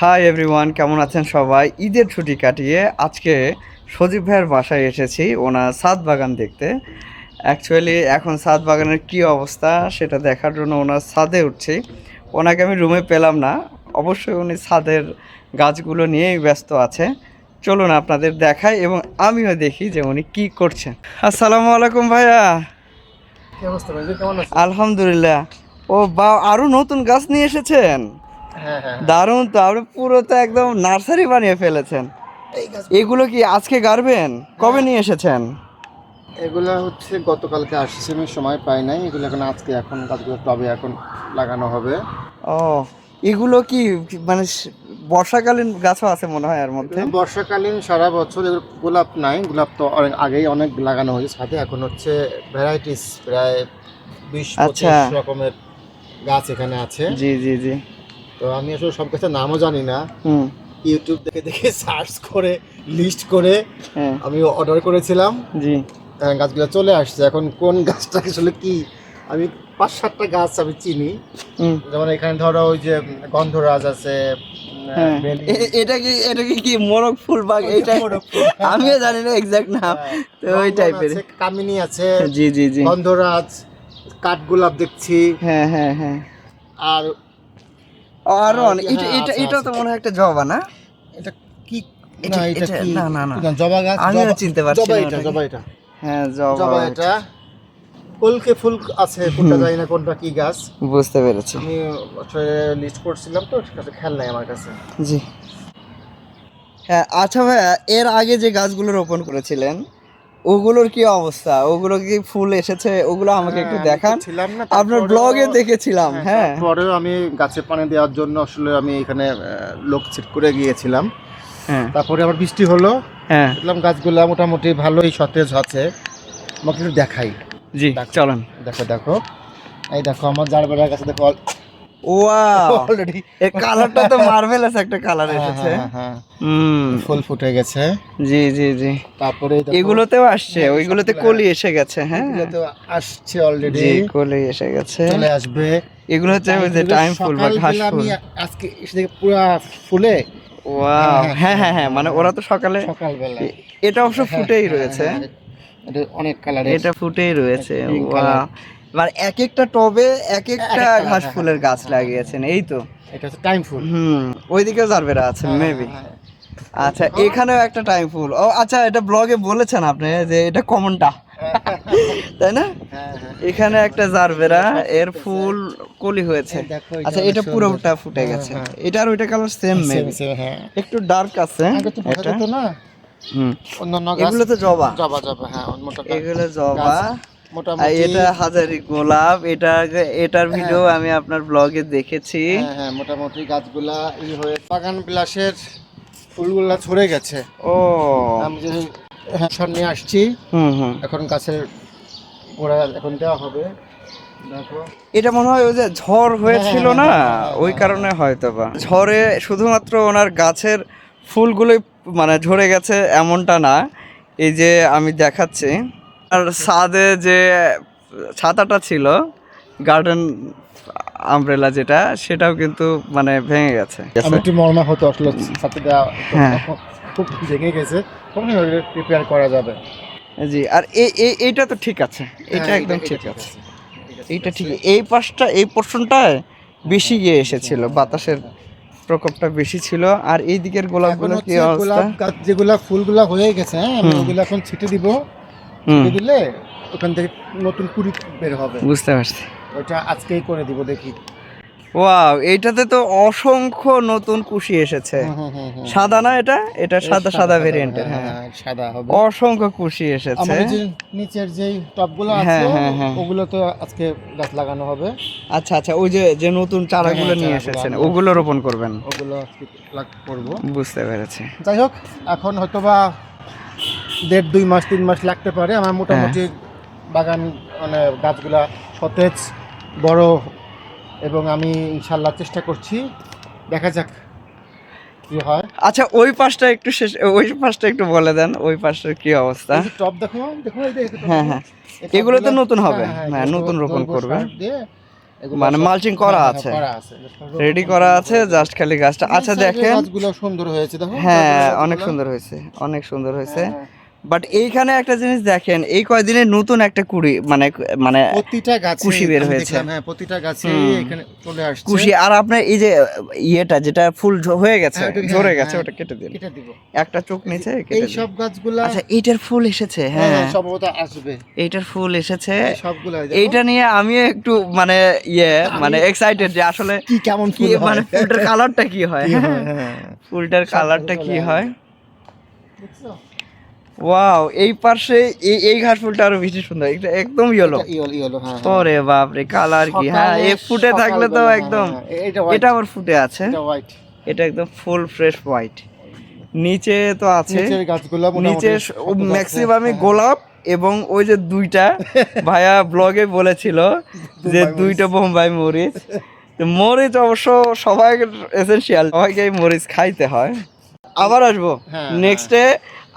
Hi everyone, কেমন আছেন সবাই? ঈদের ছুটি কাটিয়ে আজকে সজীব ভাইয়ের বাসায় এসেছি ওনার ছাদ বাগান দেখতে। অ্যাকচুয়ালি এখন ছাদ বাগানের কী অবস্থা সেটা দেখার জন্য ওনার ছাদে উঠছি। ওনাকে আমি রুমে পেলাম না, অবশ্যই উনি ছাদের গাছগুলো নিয়েই ব্যস্ত আছে। চলুন আপনাদের দেখাই এবং আমিও দেখি যে উনি কী করছেন। আসসালামু আলাইকুম ভাইয়া। কি অবস্থা ভাই, কেমন আছেন? আলহামদুলিল্লাহ। ও বা, আরও নতুন গাছ নিয়ে এসেছেন? হ্যাঁ হ্যাঁ, দারুণ তো, আপনি পুরো তো একদম নার্সারি বানিয়ে ফেলেছেন। এই গাছ এগুলো কি আজকে গাড়বেন? কবে নিয়ে এসেছেন? এগুলা হচ্ছে গতকালকে আসছে, আমি সময় পাই নাই। এগুলো এখন গাছগুলো টবে এখন লাগানো হবে। ও, এগুলো কি মানে বর্ষাকালীন গাছও আছে মনে হয় এর মধ্যে? এগুলো বর্ষাকালীন সারা বছর। এগুলো গোলাপ নাই, গোলাপ তো অনেক আগেই অনেক লাগানো হয়েছে। সাথে এখন হচ্ছে ভ্যারাইটিস প্রায় 20-25 আচ্ছা, রকমের গাছ এখানে আছে। জি জি জি। তো আমি আসলে সব গাছের নামও জানি না, হুম। ইউটিউব দেখে দেখে সার্চ করে লিস্ট করে হ্যাঁ। আমি অর্ডার করেছিলাম। জি। গাছগুলো চলে আসছে। এখন কোন গাছটা আসলে কি, আমি 5-7টা গাছ আমি চিনি। হুম। যেমন এখানে ধরো ওই যে গন্ধরাজ আছে, হ্যাঁ, বেলি, এটা কি কি মোরগ ফুল বা এটা আমিও জানি না এক্সাক্ট নাম, তো ওই রঙ্গন টাইপের। আছে, কামিনী আছে, জি জি জি। গন্ধরাজ, কাঠগোলাপ দেখছি। হ্যাঁ হ্যাঁ হ্যাঁ। আর আরো আর অনেক, কি, এটা হ্যাঁ এটা আছে এটা আছে। তো মনে হয় একটা জবা না? এটা কি, এটা না এটা এটা কি, না না না, না জবা গাছ, আমিও জবা, চিনতে পারছি জবা না এটা, ওটাকে। জবা এটা, হ্যাঁ, জবা। জবা এটা। কলকে ফুল আছে, কোনটা জানি না কোনটা কি গাছ। বুঝতে পেরেছি। আমি লিস্ট করছিলাম তো, কাছে খেয়াল নাই আমার কাছে। জি। হ্যাঁ, আচ্ছা ভাইয়া, এর আগে যে গাছগুলো রোপণ করেছিলেন ওগুলোর কি অবস্থা? ওগুলো কি ফুল এসেছে? ওগুলো আমাকে হ্যাঁ, একটু আমি তো দেখান। ছিলাম না, আপনার তারপরেও ব্লগে দেখেছিলাম। হ্যাঁ, হ্যাঁ। তারপরেও আমি গাছে পানি দেওয়ার জন্য আসলে আমি এখানে লোক সেট করে গিয়েছিলাম। হ্যাঁ তারপরে আবার বৃষ্টি হলো, হ্যাঁ। দেখলাম গাছগুলো মোটামুটি ভালোই সতেজ আছে। আমাকে একটু দেখাই। জি, দেখো চলেন। দেখো দেখো, এই দেখো আমার জারবেরার কাছে দেখো ওয়াও, অলরেডি। এই কালারটা তো মার্ভেলাস একটা কালার হ্যাঁ এসেছে। হ্যাঁ হ্যাঁ, হুম। ফুল ফুটে গেছে। জি জি জি। তারপরে দেখো, এগুলোতেও আসছে, হ্যাঁ, ওইগুলোতে সবগুলো, কলি এসে গেছে। হ্যাঁ, এগুলো তো আসছে অলরেডি, জি, কলি এসে গেছে। চলে আসবে। এগুলো হচ্ছে ওই যে টাইম ফুল বা ঘাস সকালবেলা আমি ফুল। আজকে এসে দেখি পুরা ফুলে। ওয়াও, হ্যাঁ হ্যাঁ হ্যাঁ, মানে ওরা তো সকালে সকালবেলা এটা অবশ্য ফুটেই রয়েছে। এটা অনেক কালারের, এটা ফুটেই রয়েছে। Pink wow, colour. মানে এক একটা টবে এক একটা কালার, ঘাস হ্যাঁ ফুলের গাছ লাগিয়েছেন, এই তো। এটা হচ্ছে টাইম ফুল। হুম। ওইদিকেও জারবেরা আছে হ্যাঁ, মেবি। হ্যাঁ, হ্যাঁ। আচ্ছা, এখানেও একটা টাইম ফুল। ও আচ্ছা, এটা ব্লগে বলেছেন আপনি যে এটা কমনটা, তাই না? হ্যাঁ, হ্যাঁ। এখানে একটা জারবেরা, সব এর ফুটেছে। ফুল কলি হয়েছে। এই দেখো, আচ্ছা, অনেক এটা সুন্দর। পুরোটা ফুটে হ্যাঁ, গেছে। হ্যাঁ। এটা আর ওইটা কালার সেম মেবি, হ্যাঁ, একটু ডার্ক আছে আগে তো বোঝা এটা। যেত না। হুম। অন্যান্য গাছ, এগুলো তো জবা। জবা জবা, হ্যাঁ এগুলো জবা। আর মোটামুটি। এটা হাজারি গোলাপ। এটার হ্যাঁ ভিডিও আমি আপনার ব্লগে দেখেছি। হ্যাঁ হ্যাঁ, মোটামুটি গাছগুলা হয়ে বাগান বিলাসের ফুলগুলা ছড়ে গেছে। ও। আমি যে সামনে আসছি, হুম হুম। এখন গাছের গোড়া এখন দেওয়া হবে। দেখো, এটা মনে হয় ওই যে ঝড় হয়েছিল না, ওই হ্যাঁ, কারণে হয়তো বা ঝড়ে শুধুমাত্র ওনার গাছের ফুলগুলোই মানে ঝরে গেছে এমনটা না। এই যে আমি দেখাচ্ছি, আর ছাদে যে ছাতাটা ছিল, গার্ডেন আমব্রেলা যেটা, সেটাও কিন্তু মানে ভেঙে গেছে। আমি একটু মরমা হতো আসলে সাথে দেওয়া, হ্যাঁ। খুব ভেঙে গেছে। কখন রিপেয়ার করা যাবে? জি, আর এইটা তো ঠিক আছে, এটা হ্যাঁ, একদম এটা ঠিক ঠিক আছে। আছে, এইটা ঠিক। এই পাশটা, এই পোর্শনটায় বেশি গিয়ে এসেছিল, বাতাসের প্রকোপটা বেশি ছিল। আর এই দিকের এখন গোলাপগুলো কি হচ্ছে অবস্থা? গোলাপ গাছ যেগুলা ফুলগুলা হয়ে গেছে, হ্যাঁ, আমি ওগুলো এখন ছিটে দিব। হুম, ছিটে দিলে ওখান থেকে নতুন কুড়ি বের হবে। বুঝতে পারছি। ওইটা আজকেই করে দিব, দেখি। ওয়াও, এইটাতে তো অসংখ্য নতুন কুশি এসেছে। হুম হুম হুম হুম। সাদা না এটা? এটা এই সাদা সাদা হবে, ভেরিয়েন্টের। হ্যাঁ হ্যাঁ, হ্যাঁ, সাদা হবে। অসংখ্য কুশি এসেছে। আমার এই যে নিচের যেই টবগুলো আছে, হ্যাঁ হ্যাঁ হ্যাঁ। ওগুলো তো আজকে গাছ লাগানো হবে। আচ্ছা আচ্ছা, ওই যে যে নতুন চারাগুলো হ্যাঁ, নিয়ে চারাগুলো এসেছেন আমি ওগুলো রোপণ করবেন। ওগুলো আজকে করবো। বুঝতে পেরেছি। যাই হোক, এখন হয়তোবা 1.5-2 মাস 3 মাস লাগতে পারে আমার মোটামুটি বাগান, মানে গাছগুলা সতেজ বড়, এবং আমি ইনশাল্লাহ চেষ্টা করছি, দেখা যাক কি হয়। আচ্ছা, ওই পাশটা একটু ওই পাশটা একটু বলে দেন, ওই পাশটার কি অবস্থা? এই যে টব দেখো, দেখো এই যে টব হ্যাঁ গুলো, হ্যাঁ, এই এগুলো তো টবগুলো- নতুন হবে। হ্যাঁ, হ্যাঁ, এগুলো নতুন রোপণ জৈব করবে। সার দিয়ে এগুলো মানে সব- মালচিং করা হ্যাঁ, আছে, করা আছে রেডি করা আছে, জাস্ট খালি গাছটা। আচ্ছা এই সাইডের দেখেন, গাছগুলো সুন্দর হয়েছে দেখো হ্যাঁ গাছগুলো। অনেক সুন্দর হয়েছে, অনেক সুন্দর হয়েছে। হ্যাঁ, বাট এইখানে একটা জিনিস দেখেন, এই কয়দিনে নতুন একটা কুড়ি মানে মানে প্রতিটা গাছে কুশি বের আমি হয়েছে। দেখলাম, হ্যাঁ প্রতিটা গাছে এখানে চলে আসছে কুশি। আর আপনার এই যে ইয়েটা যেটা ফুল হয়ে গেছে, হ্যাঁ, ওটা- ঝরে হ্যাঁ, গেছে, হ্যাঁ। ওটা কেটে দিন। কেটে দিব। একটা চোখ নিচে কেটে এই দিন। সব গাছগুলা আচ্ছা এইটার ফুল এসেছে, হ্যাঁ হ্যাঁ সম্ভবত আসবে এইটার ফুল এসেছে। এই সবগুলা দেখো। এইটা নিয়ে আমি একটু মানে মানে এক্সাইটেড যে আসলে কি কেমন কি ফুল হয়। মানে ফুলটার কালারটা কি হয়, কি হ্যাঁ হয়, হ্যাঁ। ফুলটার সব কালারটা চলে কি আসবে। হয়। দেখছো? ওয়াও, এই পাশে এই ঘাস ফুলটা আরো বেশি সুন্দর, এটা একদম ইয়েলো। এটা ইয়েলো, হ্যাঁ, হ্যাঁ। ওরে বাপ রে, কালার কি! হ্যাঁ সকালে- এ ফুটে থাকলে তো সকালবেলা, একদম। হ্যাঁ, হ্যাঁ, এটা white, এটা আবার ফুটে আছে, এটা white। এটা একদম ফুল ফ্রেশ হোয়াইট। নিচে তো আছে, নিচের গাছগুলো মোটামুটি নিচে শত গাছে, ম্যাক্সিমামই হ্যাঁ, গোলাপ, এবং ওই যে দুইটা ভাইয়া ব্লগে বলেছিল যে বোম্বাই দুইটা বোম্বাই মরিচ। তো মরিচ অবশ্য সবাই এসেনশিয়াল, সবাইকে এই মরিচ খাইতে হয়। আবার আসবো হ্যাঁ, নেক্সটে,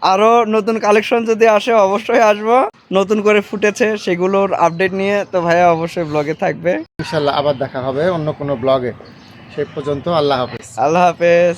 আরো নতুন কালেকশন যদি আসে অবশ্যই আসবো। নতুন করে ফুটেছে সেগুলোর আপডেট নিয়ে তো ভাইয়া অবশ্যই ব্লগে থাকবে। ইনশাল্লাহ আবার দেখা হবে অন্য কোনো ব্লগে। সেই পর্যন্ত আল্লাহ হাফেজ। আল্লাহ হাফেজ।